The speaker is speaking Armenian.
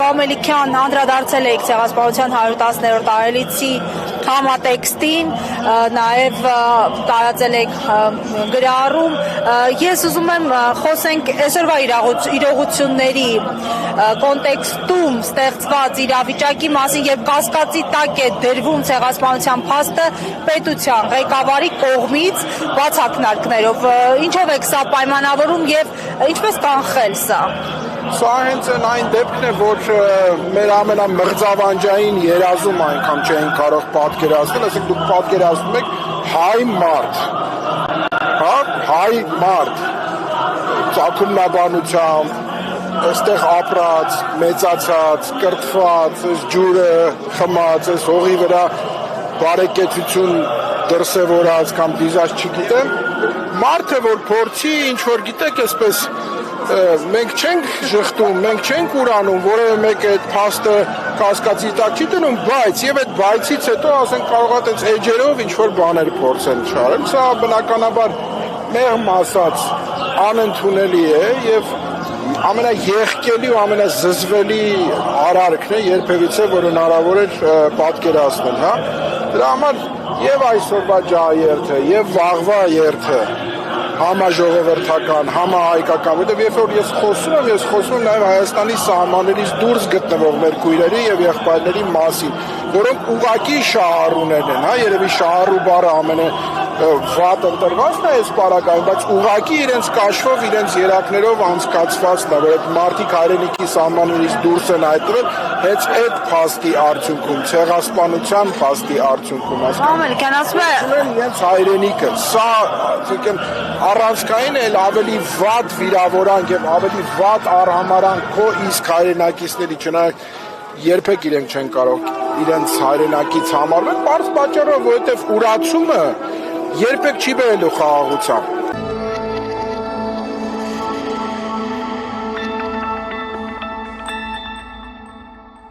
պարոն Մելիքյան անդրադարձել եք Ցեղասպանության 110-րդ տարելիցի համատեքստին, նաև տարածել եք գրառում։ Ես ուզում եմ խոսենք այսօրվա իրողությունների կոնտեքստում ստեղծված իրավիճակի մասին եւ կասկածի տակ է դրվում Ցեղասպանության փաստը պետության ղեկավարի կողմից բաց ակնարկներով։ Ինչով եք սա պայմանավորում եւ ինչպես կանխել սա։ Սա հենց այն դեպքն է, որ մեր ամենամղձավանջային երազում այնքան չէին կարող պատկերացնել, այսինքն դուք պատկերացնում եք հայ մարդ, հայ մարդ, ծագումնաբանությամբ, այստեղ ապրած, մեծացած, կրթված, այս ջուրը խմած, այս հողի վրա բարեկեցություն դրսևորած կամ դիզած չգիտեմ, մարդ է, որ փորձի ինչ-որ գիտեք այսպես մենք չենք ժխտում, մենք չենք ուրանում, որևէ մեկ այդ փաստը կասկածի տակ չի դնում, բայց եւ այդ բայցից հետո ասենք կարող է այդպես էջերով ինչ-որ բաներ փորձեն չարել, սա բնականաբար մեղմ ասած անընդունելի է եւ ամենաեղկելի ու ամենազզվելի արարքն է երբևիցե, որ հնարավոր է պատկերացնել, հա։ Դրա համար եւ այսօրվա ջահերթը, եւ վաղվա երթը համաժողովրդական, համահայկական, որտեղ երբ որ ես խոսում եմ նաև Հայաստանի սահմաններից դուրս գտնվող մեր քույրերի եւ եղբայրների մասին, որոնք ուղակի շահառուներ են, հա, երևի շահառու բառը ամենավատ ընտրվածն է այս պարագայում, բայց ուղակի իրենց կաշվով, իրենց երակներով անցկացվածն է, որ այդ մարդիկ հայրենիքի սահմաններից դուրս են հայտնվել, հենց այդ փաստի արդյունքում, ցեղասպանության փաստի արդյունքում, հասկանու՞մ ասում են իրենց հայրենիքը, սա առանցքային էլ ավելի վատ վիրավորանք եւ ավելի վատ արհամարանք քո իսկ հայրենակիցների, չնայած երբեք իրենք չեն կարող իրենց հայրենակից համարվել, բարձ պատճառով, որովհետեւ ուրացումը երբեք չի բերելու խաղաղության։